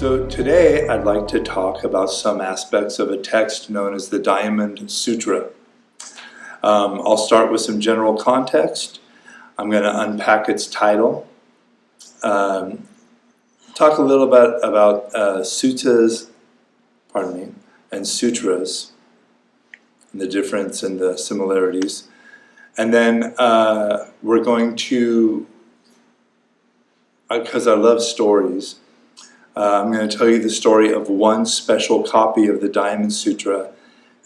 So today I'd like to talk about some aspects of a text known as the Diamond Sutra. I'll start with some general context. I'm going to unpack its title, talk a little bit about suttas, and sutras, and the difference and the similarities. And then we're going to, because I love stories, I'm going to tell you the story of one special copy of the Diamond Sutra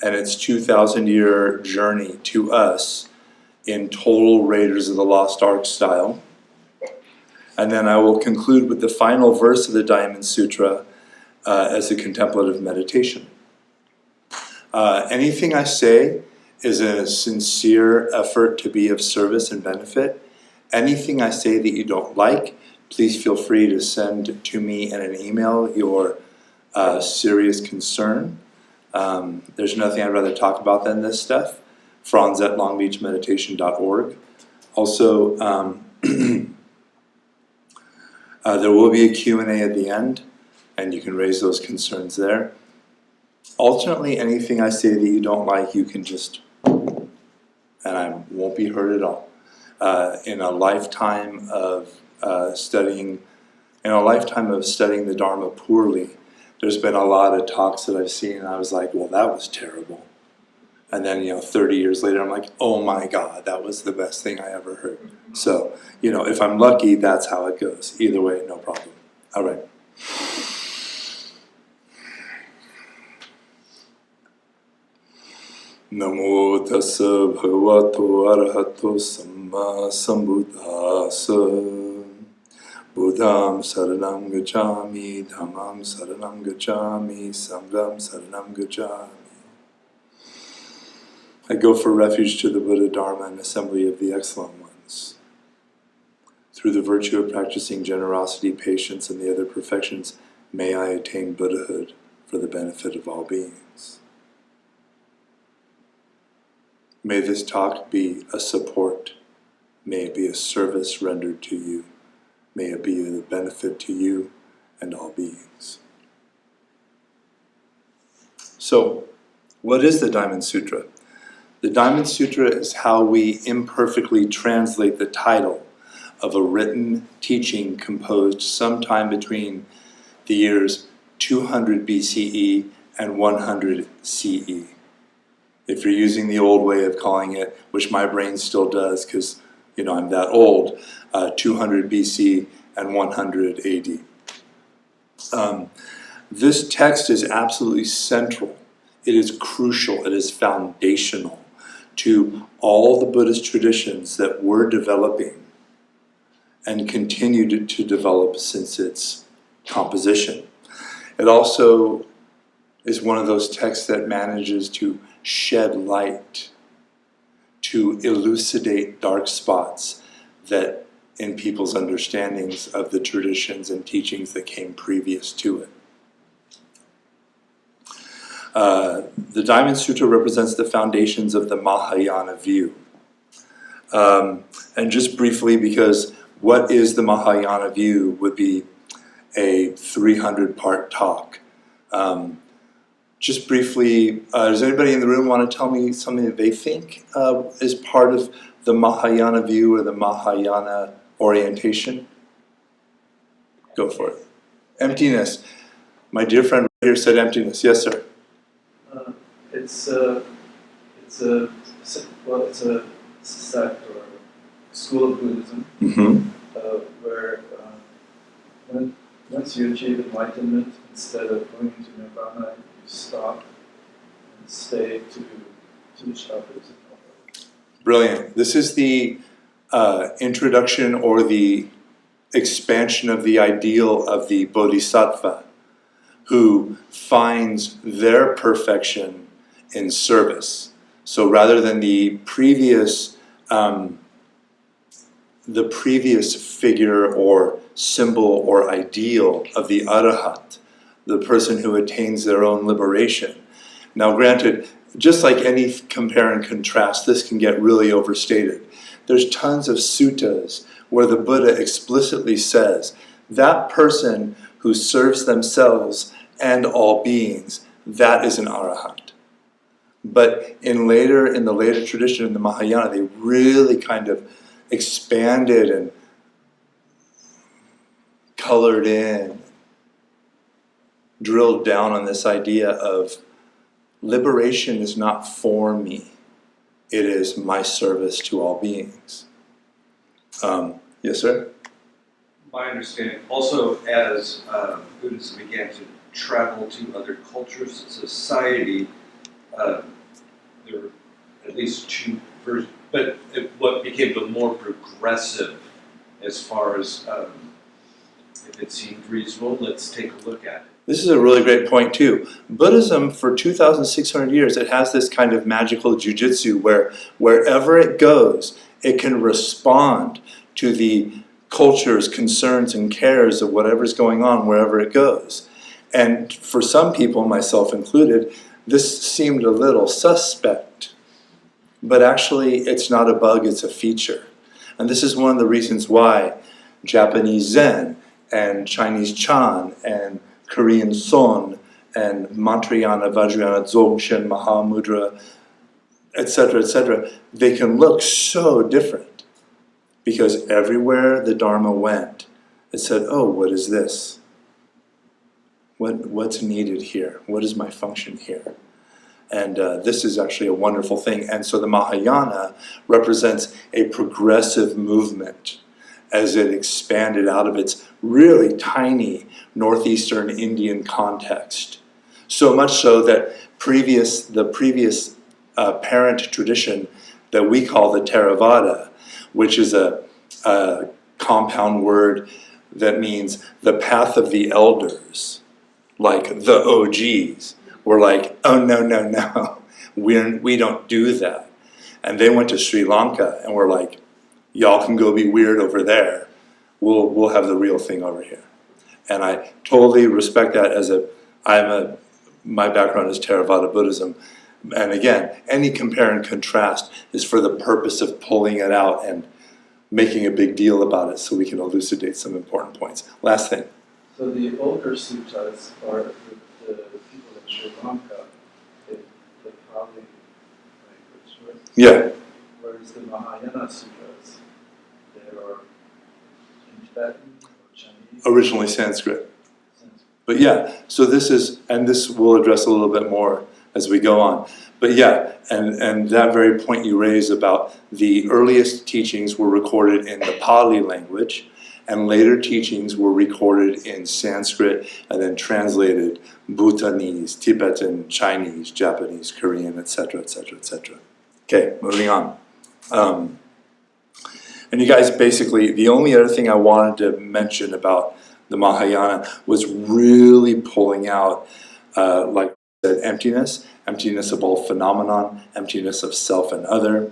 and its 2,000-year journey to us in total Raiders of the Lost Ark style. And then I will conclude with the final verse of the Diamond Sutra as a contemplative meditation. Anything I say is a sincere effort to be of service and benefit. Anything I say that you don't like, please feel free to send to me in an email your serious concern. There's nothing I'd rather talk about than this stuff. Franz at longbeachmeditation.org. Also, there will be a Q&A at the end, and you can raise those concerns there. Alternately, anything I say that you don't like, you can just, and I won't be hurt at all. In a lifetime of studying the Dharma poorly, there's been a lot of talks that I've seen, and I was like, well, that was terrible. And then, 30 years later, I'm like, oh my God, that was the best thing I ever heard. So, if I'm lucky, that's how it goes. Either way, no problem. All right. Namo tassa bhagavato arahato samma sambuddhassa. Buddham saranam gacchami, dhammam saranam gacchami, sangham saranam gacchami. I go for refuge to the Buddha, Dharma, and assembly of the excellent ones. Through the virtue of practicing generosity, patience, and the other perfections, may I attain Buddhahood for the benefit of all beings. May this talk be a support. May it be a service rendered to you. May it be a benefit to you and all beings. So, what is the Diamond Sutra? The Diamond Sutra is how we imperfectly translate the title of a written teaching composed sometime between the years 200 BCE and 100 CE. If you're using the old way of calling it, which my brain still does because I'm that old, 200 BC and 100 AD. This text is absolutely central. It is crucial. It is foundational to all the Buddhist traditions that we're developing and continue to develop since its composition. It also is one of those texts that manages to shed light, to elucidate dark spots that in people's understandings of the traditions and teachings that came previous to it. The Diamond Sutra represents the foundations of the Mahayana view. And just briefly, because what is the Mahayana view would be a 300-part talk. Just briefly, does anybody in the room want to tell me something that they think is part of the Mahayana view or the Mahayana orientation? Go for it. Emptiness. My dear friend right here said emptiness. Yes, sir. It's a sect or school of Buddhism where once you achieve enlightenment, instead of going into nirvana, you stop and stay to teach others. Brilliant. This is the introduction or the expansion of the ideal of the bodhisattva who finds their perfection in service. So rather than the previous figure or symbol or ideal of the arhat, the person who attains their own liberation. Now granted, just like any compare and contrast, this can get really overstated. There's tons of suttas where the Buddha explicitly says that person who serves themselves and all beings, that is an arahant. But in the later tradition in the Mahayana, they really kind of expanded and colored in, drilled down on this idea of liberation is not for me, it is my service to all beings. Yes, sir? My understanding, also as Buddhism began to travel to other cultures and society, there were at least two versions, but what became the more progressive as far as if it seemed reasonable, let's take a look at it. This is a really great point too. Buddhism, for 2,600 years, it has this kind of magical jujitsu where wherever it goes, it can respond to the culture's concerns and cares of whatever's going on wherever it goes. And for some people, myself included, this seemed a little suspect. But actually, it's not a bug, it's a feature. And this is one of the reasons why Japanese Zen and Chinese Chan and Korean Son and Mantrayana, Vajrayana, Dzogchen, Mahamudra, etc., they can look so different. Because everywhere the Dharma went, it said, oh, what is this? What's needed here? What is my function here? And this is actually a wonderful thing. And so the Mahayana represents a progressive movement as it expanded out of its really tiny northeastern Indian context. So much so that the previous parent tradition that we call the Theravada, which is a compound word that means the path of the elders, like the OGs, were like, oh, no, we don't do that. And they went to Sri Lanka and were like, y'all can go be weird over there. We'll have the real thing over here. And I totally respect that my background is Theravada Buddhism. And again, any compare and contrast is for the purpose of pulling it out and making a big deal about it so we can elucidate some important points. Last thing. So the older suttas are the people in Sri Lanka, the Pali language, right? Yeah. Whereas the Mahayana sutras, they are in Tibetan or Chinese. Originally Sanskrit. But yeah, so this we'll address a little bit more as we go on. But yeah, and that very point you raise about the earliest teachings were recorded in the Pali language, and later teachings were recorded in Sanskrit and then translated Bhutanese, Tibetan, Chinese, Japanese, Korean, etc., etc., etc. Okay, moving on. And you guys, basically, the only other thing I wanted to mention about the Mahayana was really pulling out, like I said, emptiness of all phenomenon, emptiness of self and other,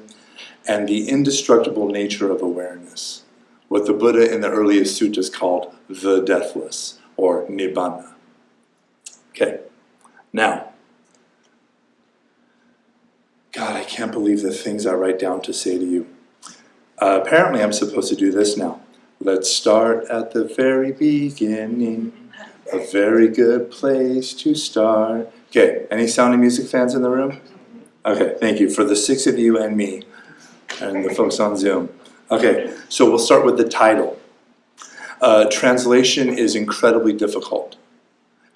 and the indestructible nature of awareness. What the Buddha in the earliest suttas called the deathless, or nibbana. Okay, now, God, I can't believe the things I write down to say to you. Apparently I'm supposed to do this now. Let's start at the very beginning. A very good place to start. Okay, any Sound and Music fans in the room? Okay, thank you. For the 6 of you and me, and the folks on Zoom. Okay, so we'll start with the title. Translation is incredibly difficult.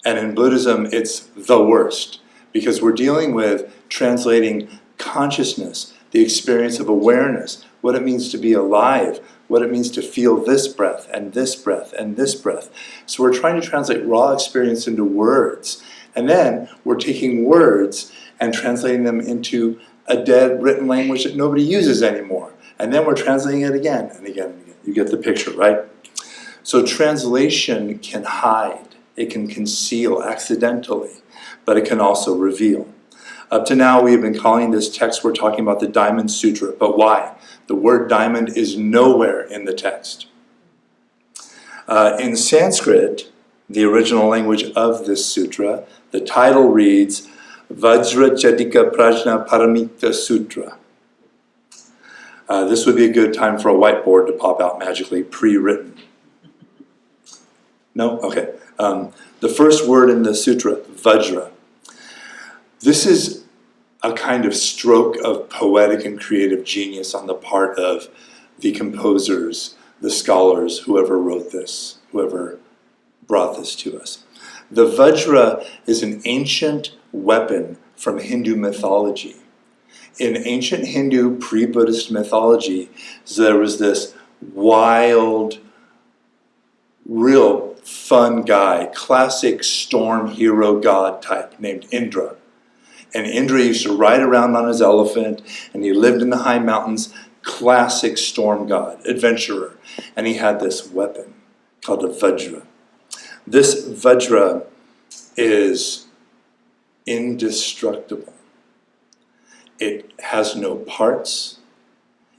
And in Buddhism, it's the worst. Because we're dealing with translating consciousness, the experience of awareness, what it means to be alive, what it means to feel this breath, and this breath, and this breath. So we're trying to translate raw experience into words. And then we're taking words and translating them into a dead written language that nobody uses anymore. And then we're translating it again and again and again. You get the picture, right? So translation can hide. It can conceal accidentally, but it can also reveal. Up to now, we have been calling this text we're talking about the Diamond Sutra. But why? The word diamond is nowhere in the text. In Sanskrit, the original language of this sutra, the title reads Vajracchedika-prajnaparamita Sutra. This would be a good time for a whiteboard to pop out magically, pre-written. No? Okay. The first word in the sutra, Vajra. This is a kind of stroke of poetic and creative genius on the part of the composers, the scholars, whoever wrote this, whoever brought this to us. The Vajra is an ancient weapon from Hindu mythology. In ancient Hindu pre-Buddhist mythology, there was this wild, real fun guy, classic storm hero god type named Indra. And Indra used to ride around on his elephant, and he lived in the high mountains, classic storm god, adventurer. And he had this weapon called a Vajra. This Vajra is indestructible. It has no parts.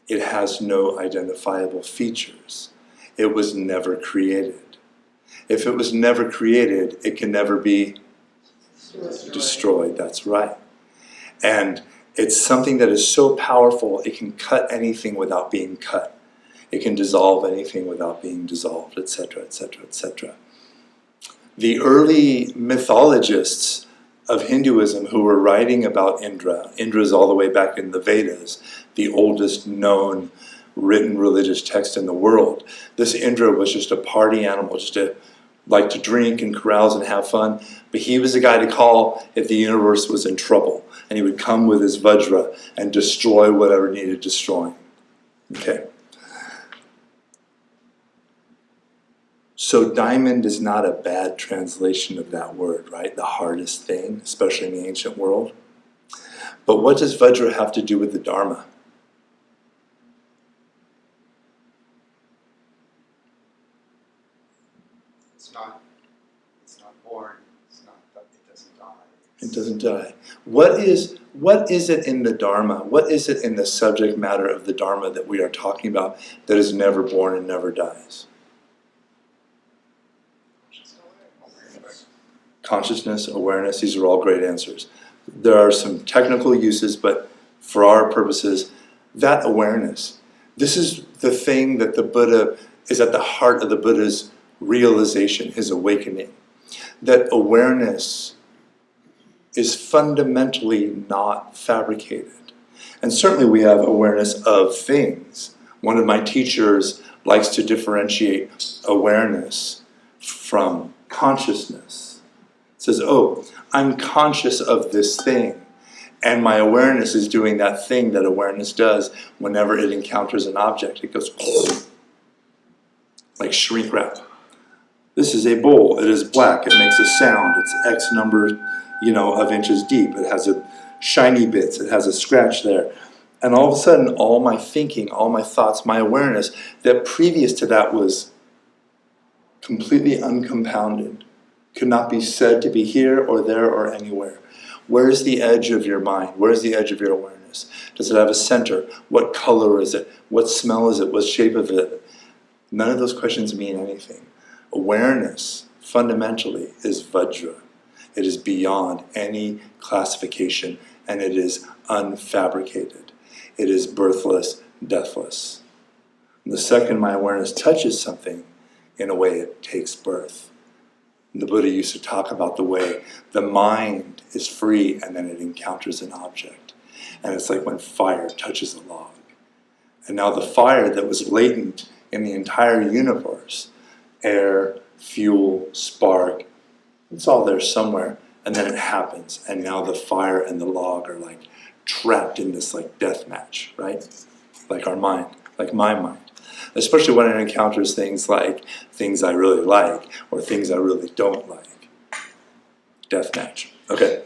It has no identifiable features. It was never created. If it was never created, it can never be destroyed. That's right. And it's something that is so powerful, it can cut anything without being cut. It can dissolve anything without being dissolved, etc., etc., etc. The early mythologists of Hinduism who were writing about Indra is all the way back in the Vedas, the oldest known written religious text in the world. This Indra was just a party animal, just like to drink and carouse and have fun, but he was the guy to call if the universe was in trouble, and he would come with his Vajra and destroy whatever needed destroying. Okay. So diamond is not a bad translation of that word, right? The hardest thing, especially in the ancient world. But what does Vajra have to do with the Dharma? It's not born, it doesn't die. It doesn't die. What is it in the Dharma? What is it in the subject matter of the Dharma that we are talking about that is never born and never dies? Consciousness, awareness, these are all great answers. There are some technical uses, but for our purposes, that awareness, this is the thing that the Buddha is at the heart of the Buddha's realization, his awakening. That awareness is fundamentally not fabricated. And certainly we have awareness of things. One of my teachers likes to differentiate awareness from consciousness. Says, oh, I'm conscious of this thing, and my awareness is doing that thing that awareness does whenever it encounters an object. It goes like shrink wrap. This is a bowl. It is black. It makes a sound. It's X number, of inches deep. It has a shiny bits. It has a scratch there. And all of a sudden, all my thinking, all my thoughts, my awareness that previous to that was completely uncompounded, could not be said to be here or there or anywhere. Where is the edge of your mind? Where is the edge of your awareness? Does it have a center? What color is it? What smell is it? What shape of it? None of those questions mean anything. Awareness, fundamentally, is Vajra. It is beyond any classification, and it is unfabricated. It is birthless, deathless. And the second my awareness touches something, in a way it takes birth. The Buddha used to talk about the way the mind is free and then it encounters an object. And it's like when fire touches a log. And now the fire that was latent in the entire universe, air, fuel, spark, it's all there somewhere. And then it happens. And now the fire and the log are like trapped in this like death match, right? Like our mind, like my mind. Especially when it encounters things like things I really like or things I really don't like. Death match. Okay.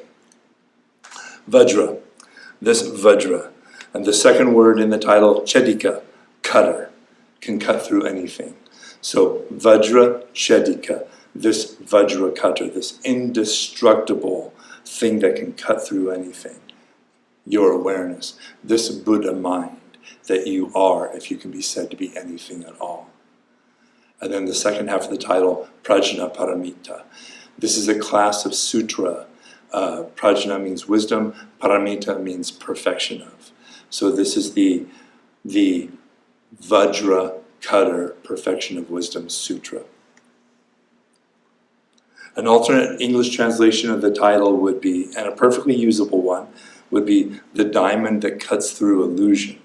Vajra. This Vajra. And the second word in the title, Chedika, cutter, can cut through anything. So Vajracchedika, this Vajra cutter, this indestructible thing that can cut through anything. Your awareness, this Buddha mind that you are, if you can be said to be anything at all. And then the second half of the title, Prajnaparamita. This is a class of sutra. Prajna means wisdom, paramita means perfection of. So this is the Vajra cutter, Perfection of Wisdom Sutra. An alternate English translation of the title would be, and a perfectly usable one, would be The Diamond That Cuts Through Illusion.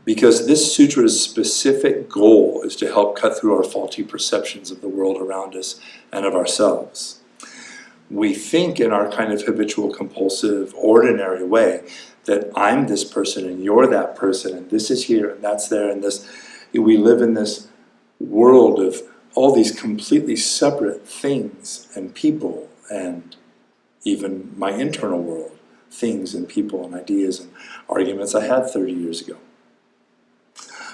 Because this sutra's specific goal is to help cut through our faulty perceptions of the world around us and of ourselves. We think in our kind of habitual, compulsive, ordinary way that I'm this person and you're that person and this is here and that's there and this. We live in this world of all these completely separate things and people, and even my internal world, things and people and ideas and arguments I had 30 years ago.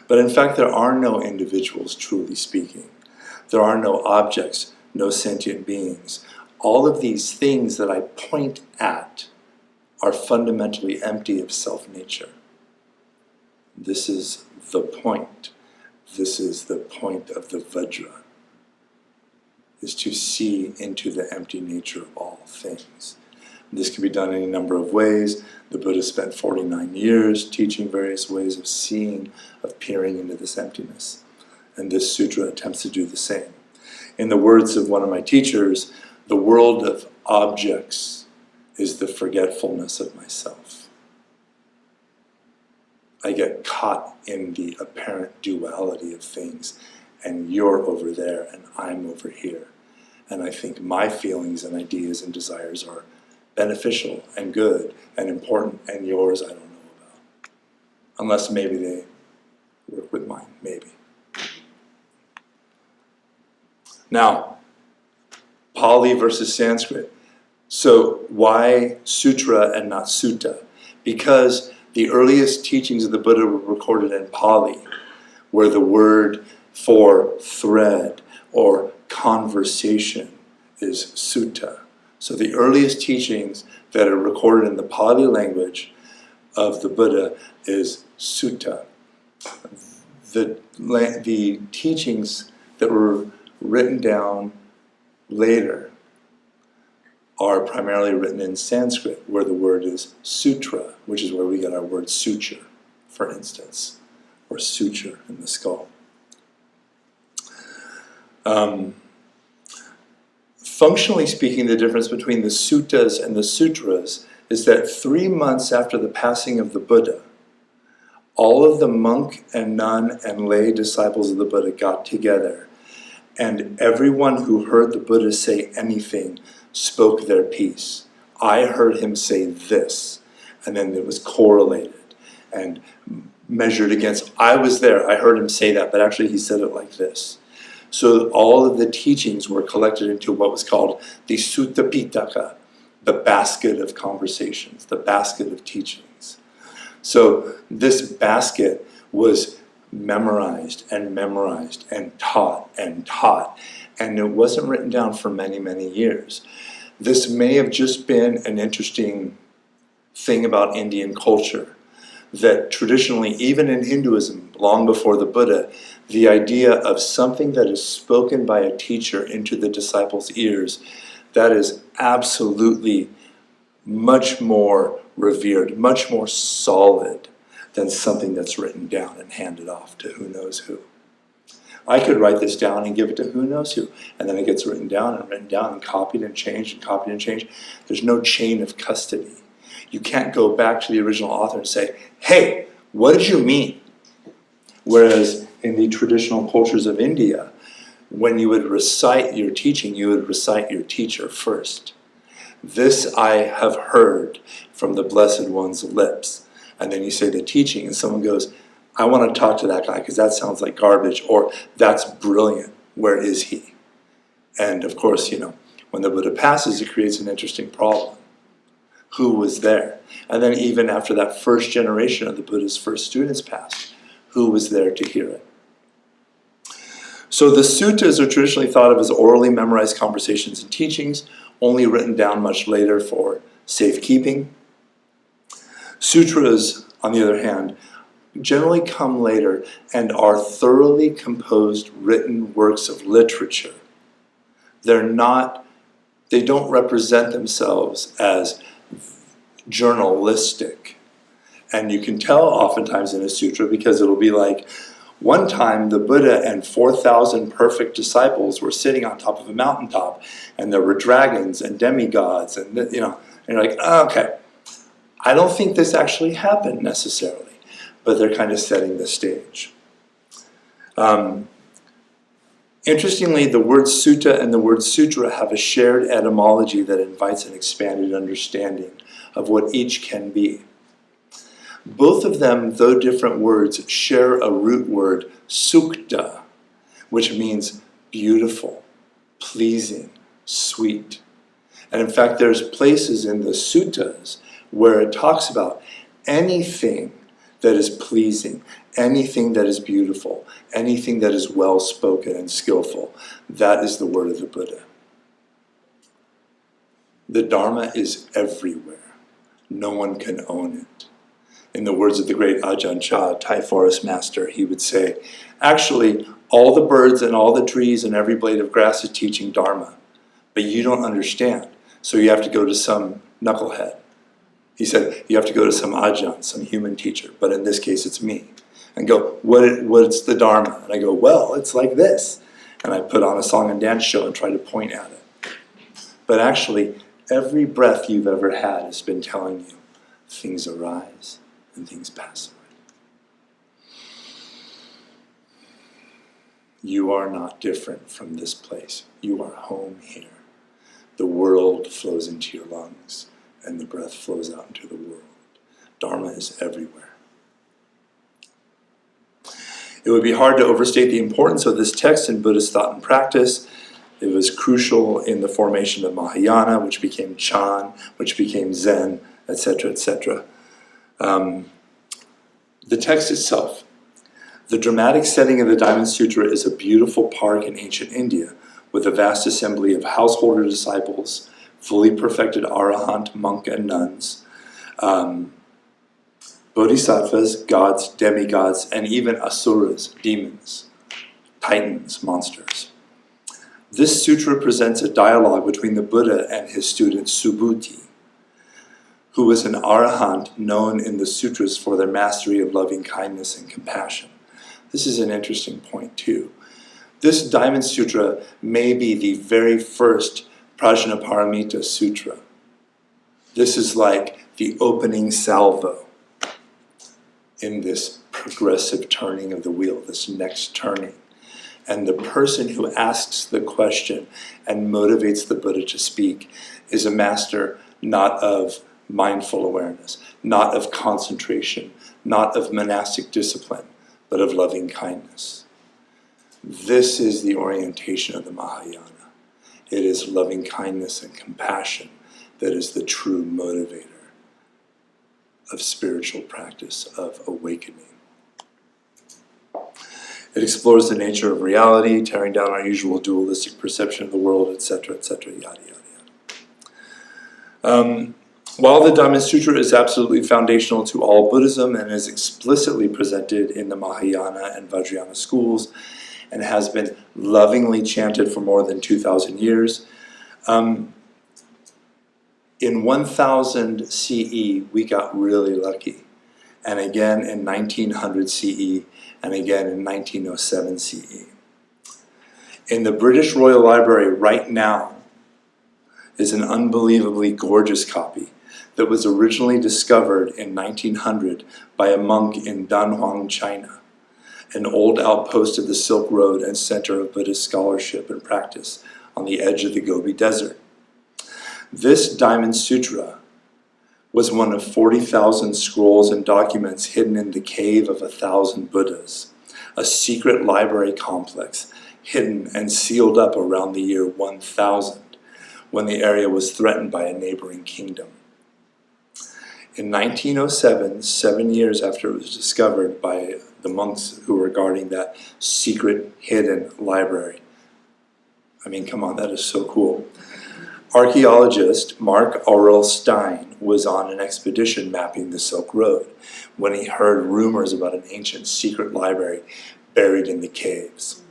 But in fact, there are no individuals, truly speaking. There are no objects, no sentient beings. All of these things that I point at are fundamentally empty of self-nature. This is the point. This is the point of the Vajra, is to see into the empty nature of all things. This can be done in a number of ways. The Buddha spent 49 years teaching various ways of seeing, of peering into this emptiness. And this sutra attempts to do the same. In the words of one of my teachers, the world of objects is the forgetfulness of myself. I get caught in the apparent duality of things, and you're over there and I'm over here. And I think my feelings and ideas and desires are beneficial and good and important, and yours I don't know about. Unless maybe they work with mine, maybe. Now, Pali versus Sanskrit. So why sutra and not sutta? Because the earliest teachings of the Buddha were recorded in Pali, where the word for thread or conversation is sutta. So the earliest teachings that are recorded in the Pali language of the Buddha is sutta. The teachings that were written down later are primarily written in Sanskrit, where the word is sutra, which is where we get our word suture, for instance, or suture in the skull. Functionally speaking, the difference between the suttas and the sutras is that 3 months after the passing of the Buddha, all of the monk and nun and lay disciples of the Buddha got together, and everyone who heard the Buddha say anything spoke their piece. I heard him say this, and then it was correlated and measured against, I was there, I heard him say that, but actually he said it like this. So all of the teachings were collected into what was called the Sutta Pitaka, the basket of conversations, the basket of teachings. So this basket was memorized and taught, and it wasn't written down for many, many years. This may have just been an interesting thing about Indian culture, that traditionally, even in Hinduism, long before the Buddha, the idea of something that is spoken by a teacher into the disciples' ears, that is absolutely much more revered, much more solid than something that's written down and handed off to who knows who. I could write this down and give it to who knows who, and then it gets written down and copied and changed and copied and changed. There's no chain of custody. You can't go back to the original author and say, hey, what did you mean? Whereas in the traditional cultures of India, when you would recite your teaching, you would recite your teacher first. This I have heard from the Blessed One's lips. And then you say the teaching, and someone goes, I want to talk to that guy because that sounds like garbage, or that's brilliant, where is he? And of course, when the Buddha passes, it creates an interesting problem. Who was there? And then even after that first generation of the Buddha's first students passed, who was there to hear it? So the suttas are traditionally thought of as orally memorized conversations and teachings, only written down much later for safekeeping. Sutras, on the other hand, generally come later and are thoroughly composed written works of literature. They don't represent themselves as journalistic. And you can tell oftentimes in a sutra because it'll be like, One time, the Buddha and 4,000 perfect disciples were sitting on top of a mountaintop, and there were dragons and demigods, and and you're like, oh, okay, I don't think this actually happened necessarily, but they're kind of setting the stage. Interestingly, the word sutta and the word sutra have a shared etymology that invites an expanded understanding of what each can be. Both of them, though different words, share a root word, sukta, which means beautiful, pleasing, sweet. And in fact, there's places in the suttas where it talks about anything that is pleasing, anything that is beautiful, anything that is well-spoken and skillful. That is the word of the Buddha. The Dharma is everywhere. No one can own it. In the words of the great Ajahn Chah, Thai forest master, he would say, actually, all the birds and all the trees and every blade of grass is teaching Dharma, but you don't understand, so you have to go to some knucklehead. He said, you have to go to some Ajahn, some human teacher, but in this case it's me. And go, what's the Dharma? And I go, well, it's like this. And I put on a song and dance show and try to point at it. But actually, every breath you've ever had has been telling you, things arise and things pass away. You are not different from this place. You are home here. The world flows into your lungs, and the breath flows out into the world. Dharma is everywhere. It would be hard to overstate the importance of this text in Buddhist thought and practice. It was crucial in the formation of Mahayana, which became Chan, which became Zen, etc., etc. The text itself. The dramatic setting of the Diamond Sutra is a beautiful park in ancient India with a vast assembly of householder disciples, fully perfected arahant, monk, and nuns, bodhisattvas, gods, demigods, and even asuras, demons, titans, monsters. This sutra presents a dialogue between the Buddha and his student Subhuti, who was an arahant known in the sutras for their mastery of loving kindness and compassion. This is an interesting point too. This Diamond Sutra may be the very first Prajnaparamita Sutra. This is like the opening salvo in this progressive turning of the wheel, this next turning. And the person who asks the question and motivates the Buddha to speak is a master not of mindful awareness, not of concentration, not of monastic discipline, but of loving kindness. This is the orientation of the Mahayana. It is loving kindness and compassion that is the true motivator of spiritual practice, of awakening. It explores the nature of reality, tearing down our usual dualistic perception of the world, etc., etc., yada, yada, yada. While the Diamond Sutra is absolutely foundational to all Buddhism and is explicitly presented in the Mahayana and Vajrayana schools and has been lovingly chanted for more than 2,000 years, in 1000 CE, we got really lucky. And again in 1900 CE, and again in 1907 CE. In the British Royal Library right now is an unbelievably gorgeous copy that was originally discovered in 1900 by a monk in Danhuang, China, an old outpost of the Silk Road and center of Buddhist scholarship and practice on the edge of the Gobi Desert. This Diamond Sutra was one of 40,000 scrolls and documents hidden in the cave of 1,000 Buddhas, a secret library complex hidden and sealed up around the year 1000, when the area was threatened by a neighboring kingdom. In 1907, 7 years after it was discovered by the monks who were guarding that secret hidden library. I mean, come on, that is so cool. Archaeologist Mark Aurel Stein was on an expedition mapping the Silk Road when he heard rumors about an ancient secret library buried in the caves.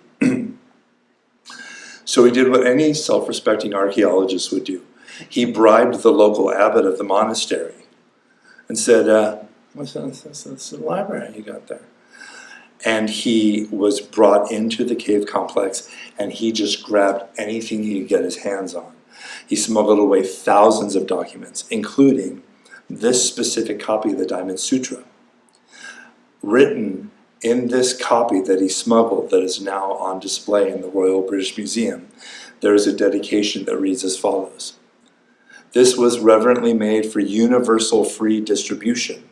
So he did what any self-respecting archaeologist would do. He bribed the local abbot of the monastery and said, what's the library you got there? And he was brought into the cave complex, and he just grabbed anything he could get his hands on. He smuggled away thousands of documents, including this specific copy of the Diamond Sutra. Written in this copy that he smuggled, that is now on display in the Royal British Museum, there is a dedication that reads as follows. This was reverently made for universal free distribution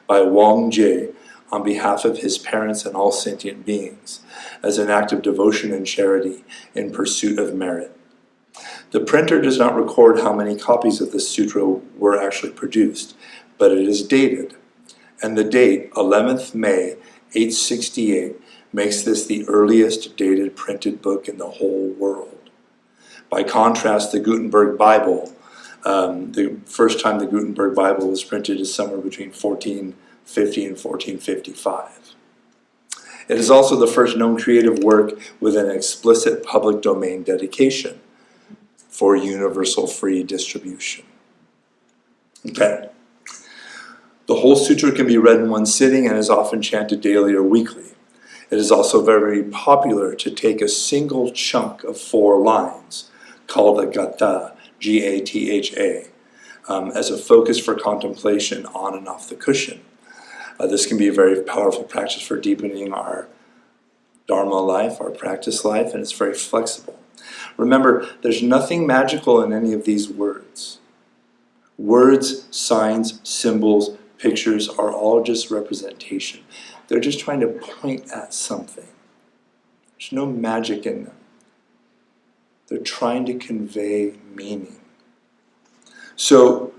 by Wang Jie on behalf of his parents and all sentient beings, as an act of devotion and charity in pursuit of merit. The printer does not record how many copies of this sutra were actually produced, but it is dated, and the date, 11th May 868, makes this the earliest dated printed book in the whole world. By contrast, the Gutenberg Bible, the first time the Gutenberg Bible was printed is somewhere between 1450 and 1455. It is also the first known creative work with an explicit public domain dedication for universal free distribution. Okay. The whole sutra can be read in one sitting and is often chanted daily or weekly. It is also very popular to take a single chunk of 4 lines, called a gatha, G-A-T-H-A, as a focus for contemplation on and off the cushion. This can be a very powerful practice for deepening our dharma life, our practice life, and it's very flexible. Remember, there's nothing magical in any of these words. Words, signs, symbols, pictures are all just representation. They're just trying to point at something. There's no magic in them. They're trying to convey meaning. So,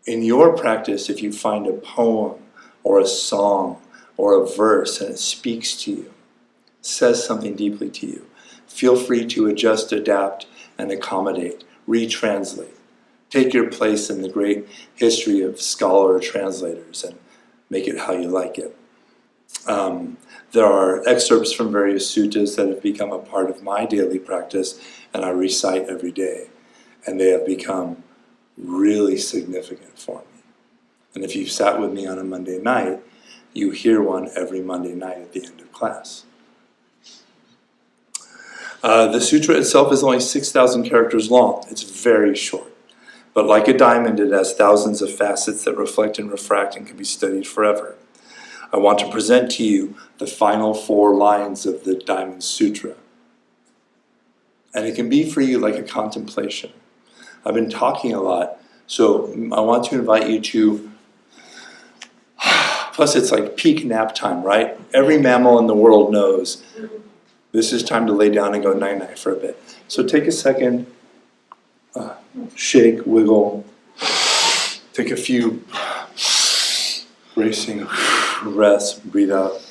in your practice, if you find a poem or a song or a verse and it speaks to you, says something deeply to you, feel free to adjust, adapt, and accommodate, retranslate. Take your place in the great history of scholar translators and make it how you like it. There are excerpts from various suttas that have become a part of my daily practice and I recite every day. And they have become really significant for me. And if you've sat with me on a Monday night, you hear one every Monday night at the end of class. The sutra itself is only 6,000 characters long. It's very short. But like a diamond, it has thousands of facets that reflect and refract and can be studied forever. I want to present to you the final 4 lines of the Diamond Sutra. And it can be for you like a contemplation. I've been talking a lot, so I want to invite you to, plus it's like peak nap time, right? Every mammal in the world knows this is time to lay down and go night-night for a bit. So take a second, shake, wiggle, take a few bracing breaths, breathe out.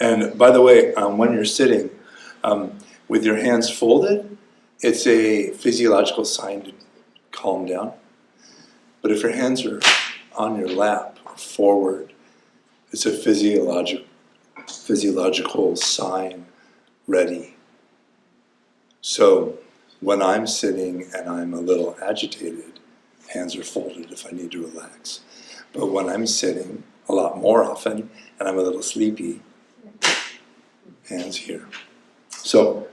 And by the way, when you're sitting with your hands folded, it's a physiological sign to calm down. But if your hands are on your lap or forward, it's a physiological sign ready. So when I'm sitting and I'm a little agitated, hands are folded if I need to relax. But when I'm sitting a lot more often and I'm a little sleepy, hands here. So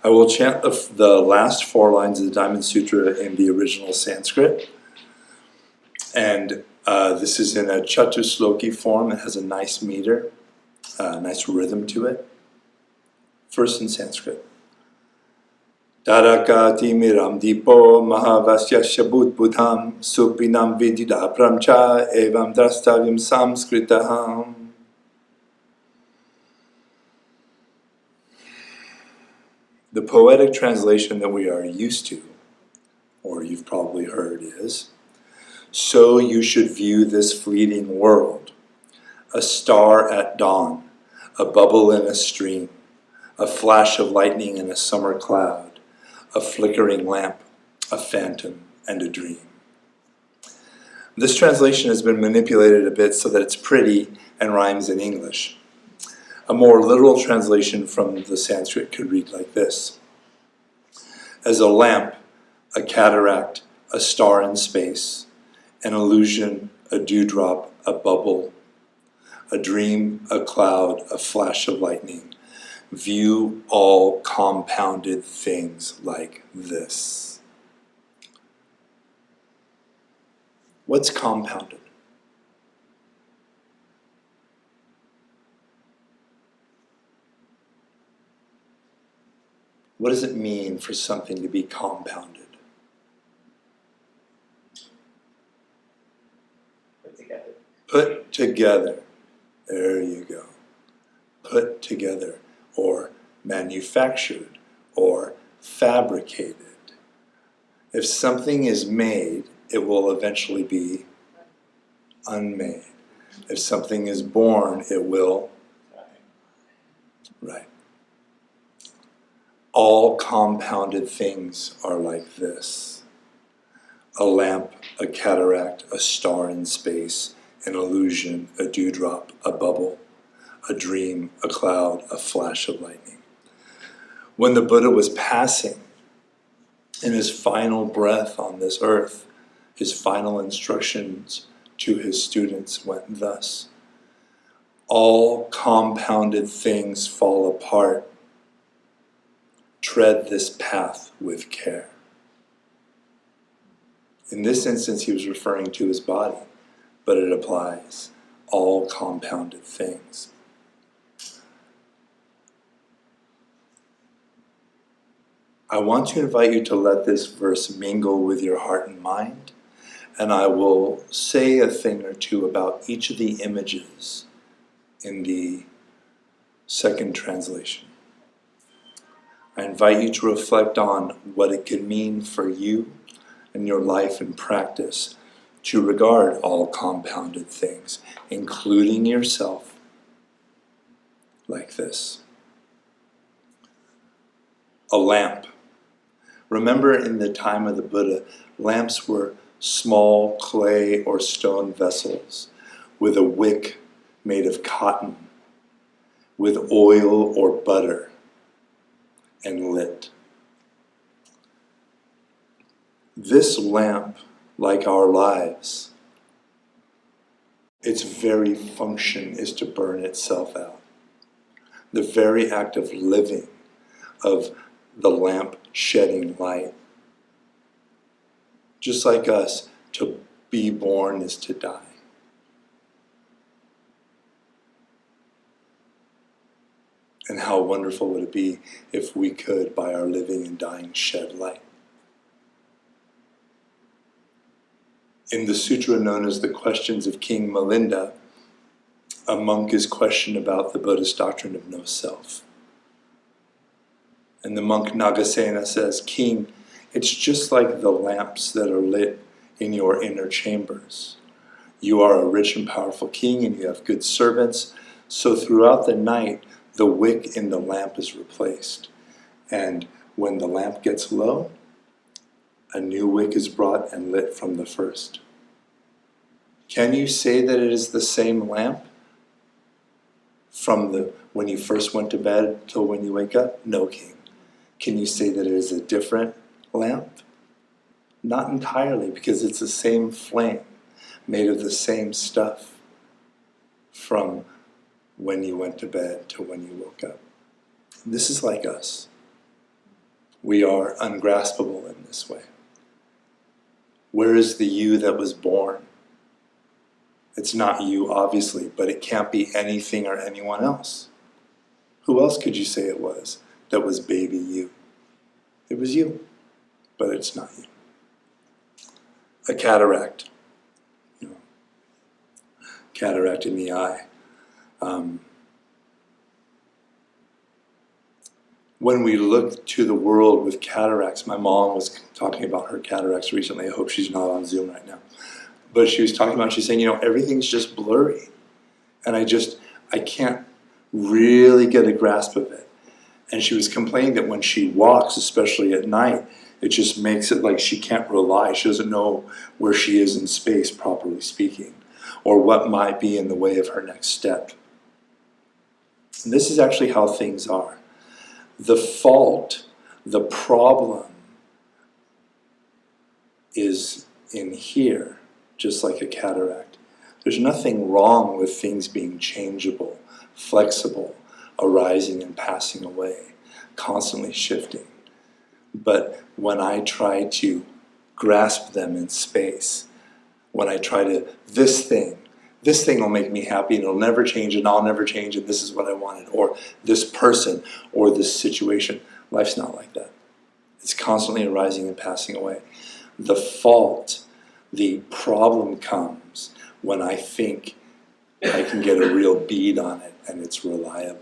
I will chant the last 4 lines of the Diamond Sutra in the original Sanskrit. And this is in a chatusloki form. It has a nice meter, a nice rhythm to it. First in Sanskrit. Tarakati miram dipo mahavasya shabut buddham supinam vidida pramcha evam drastavim samskritaham. The poetic translation that we are used to, or you've probably heard, is, so you should view this fleeting world, a star at dawn, a bubble in a stream, a flash of lightning in a summer cloud, a flickering lamp, a phantom, and a dream. This translation has been manipulated a bit so that it's pretty and rhymes in English. A more literal translation from the Sanskrit could read like this. As a lamp, a cataract, a star in space, an illusion, a dewdrop, a bubble, a dream, a cloud, a flash of lightning. View all compounded things like this. What's compounded? What does it mean for something to be compounded? Put together. Put together. There you go. Put together, or manufactured, or fabricated. If something is made, it will eventually be unmade. If something is born, it will. Right. All compounded things are like this. A lamp, a cataract, a star in space, an illusion, a dewdrop, a bubble, a dream, a cloud, a flash of lightning. When the Buddha was passing in his final breath on this earth, his final instructions to his students went thus: all compounded things fall apart. Tread this path with care. In this instance, he was referring to his body, but it applies all compounded things. I want to invite you to let this verse mingle with your heart and mind, and I will say a thing or two about each of the images in the second translation. I invite you to reflect on what it could mean for you in your life and practice to regard all compounded things, including yourself, like this. A lamp. Remember, in the time of the Buddha, lamps were small clay or stone vessels with a wick made of cotton, with oil or butter, and lit. This lamp, like our lives, its very function is to burn itself out. The very act of living, of the lamp shedding light. Just like us, to be born is to die. And how wonderful would it be if we could, by our living and dying, shed light. In the sutra known as the Questions of King Milinda, a monk is questioned about the Buddhist doctrine of no self. And the monk Nagasena says, "King, it's just like the lamps that are lit in your inner chambers. You are a rich and powerful king and you have good servants, so throughout the night, the wick in the lamp is replaced. And when the lamp gets low, a new wick is brought and lit from the first. Can you say that it is the same lamp from when you first went to bed till when you wake up? No, king. Can you say that it is a different lamp? Not entirely, because it's the same flame, made of the same stuff from when you went to bed to when you woke up. This is like us. We are ungraspable in this way. Where is the you that was born? It's not you, obviously, but it can't be anything or anyone else. Who else could you say it was that was baby you? It was you, but it's not you. A cataract. Cataract in the eye. When we look to the world with cataracts, my mom was talking about her cataracts recently. I hope she's not on Zoom right now. But she was talking about, she's saying, everything's just blurry. And I can't really get a grasp of it. And she was complaining that when she walks, especially at night, it just makes it like she can't rely. She doesn't know where she is in space, properly speaking, or what might be in the way of her next step. And this is actually how things are. The fault, the problem, is in here, just like a cataract. There's nothing wrong with things being changeable, flexible, arising and passing away, constantly shifting. But when I try to grasp them in space, when I try to, this thing will make me happy and it'll never change and I'll never change and this is what I wanted, or this person, or this situation. Life's not like that. It's constantly arising and passing away. The fault, the problem comes when I think I can get a real bead on it and it's reliable.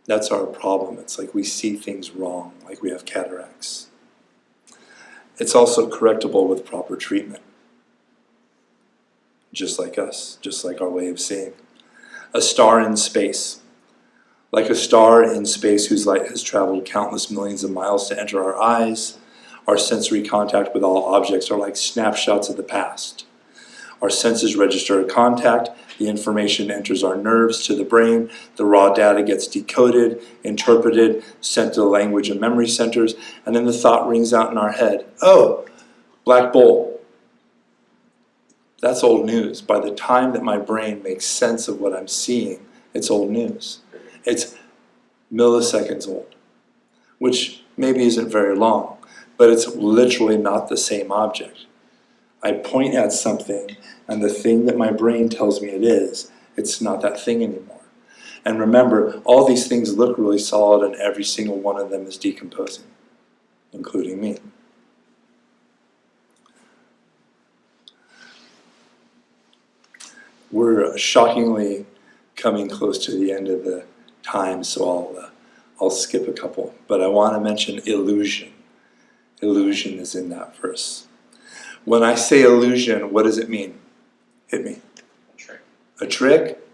That's our problem. It's like we see things wrong, like we have cataracts. It's also correctable with proper treatment. Just like us, just like our way of seeing. A star in space. Like a star in space whose light has traveled countless millions of miles to enter our eyes, our sensory contact with all objects are like snapshots of the past. Our senses register a contact, the information enters our nerves to the brain, the raw data gets decoded, interpreted, sent to the language and memory centers, and then the thought rings out in our head, oh, black bowl. That's old news. By the time that my brain makes sense of what I'm seeing, it's old news. It's milliseconds old, which maybe isn't very long, but it's literally not the same object. I point at something, and the thing that my brain tells me it is, it's not that thing anymore. And remember, all these things look really solid, and every single one of them is decomposing, including me. We're shockingly coming close to the end of the time, so I'll skip a couple. But I want to mention illusion. Illusion is in that verse. When I say illusion, what does it mean? Hit me. A trick. A trick?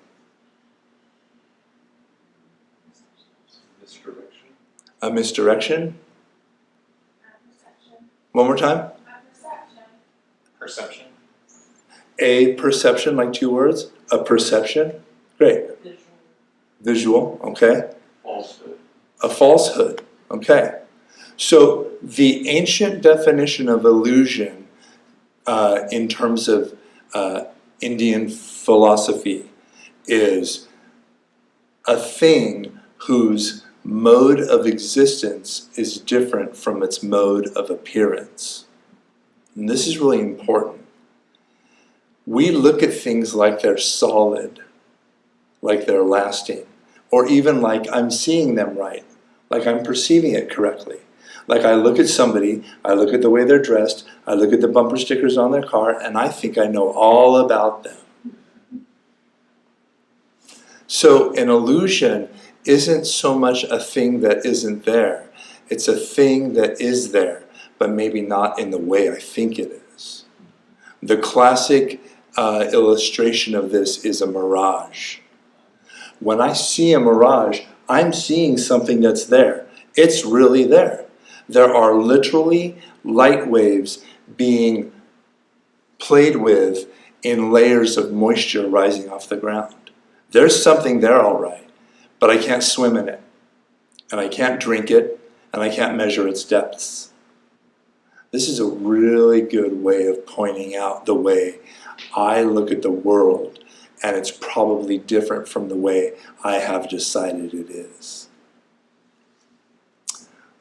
Misdirection. A misdirection? Perception. One more time. Perception. A perception, like 2 words. A perception. Great. Visual, okay. Falsehood. A falsehood, okay. So the ancient definition of illusion in terms of Indian philosophy is a thing whose mode of existence is different from its mode of appearance. And this is really important. We look at things like they're solid, like they're lasting, or even like I'm seeing them right, like I'm perceiving it correctly. Like I look at somebody, I look at the way they're dressed, I look at the bumper stickers on their car, and I think I know all about them. So an illusion isn't so much a thing that isn't there. It's a thing that is there, but maybe not in the way I think it is. The classic illustration of this is a mirage. When I see a mirage, I'm seeing something that's there. It's really there. There are literally light waves being played with in layers of moisture rising off the ground. There's something there all right, but I can't swim in it, and I can't drink it, and I can't measure its depths. This is a really good way of pointing out the way I look at the world, and it's probably different from the way I have decided it is.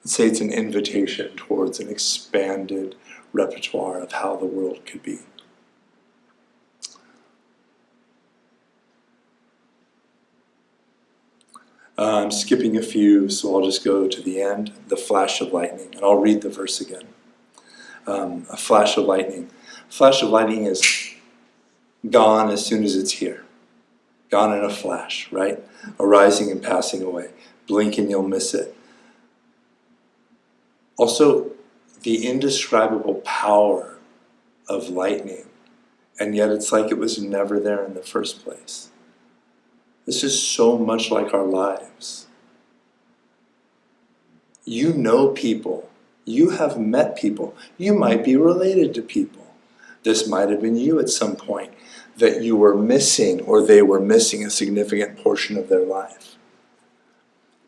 Let's say it's an invitation towards an expanded repertoire of how the world could be. I'm skipping a few, so I'll just go to the end. The flash of lightning, and I'll read the verse again. A flash of lightning. Flash of lightning is gone as soon as it's here. Gone in a flash, right? Arising and passing away. Blink and you'll miss it. Also, the indescribable power of lightning, and yet it's like it was never there in the first place. This is so much like our lives. You know people. You have met people. You might be related to people. This might have been you at some point that you were missing, or they were missing a significant portion of their life.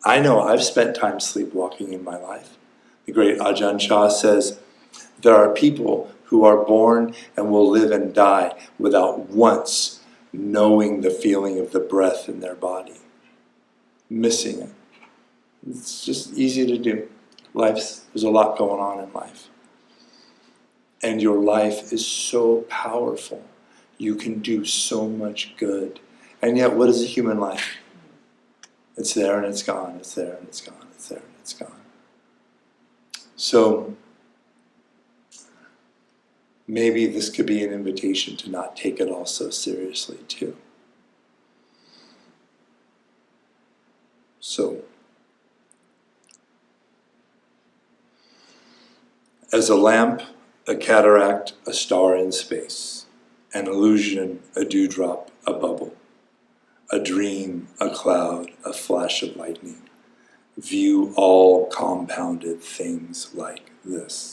I know I've spent time sleepwalking in my life. The great Ajahn Chah says, There are people who are born and will live and die without once knowing the feeling of the breath in their body, missing it. It's just easy to do. There's a lot going on in life. And your life is so powerful. You can do so much good. And yet, what is a human life? It's there and it's gone, it's there and it's gone, it's there and it's gone. So, maybe this could be an invitation to not take it all so seriously, too. So, as a lamp, a cataract, a star in space, an illusion, a dewdrop, a bubble, a dream, a cloud, a flash of lightning, view all compounded things like this.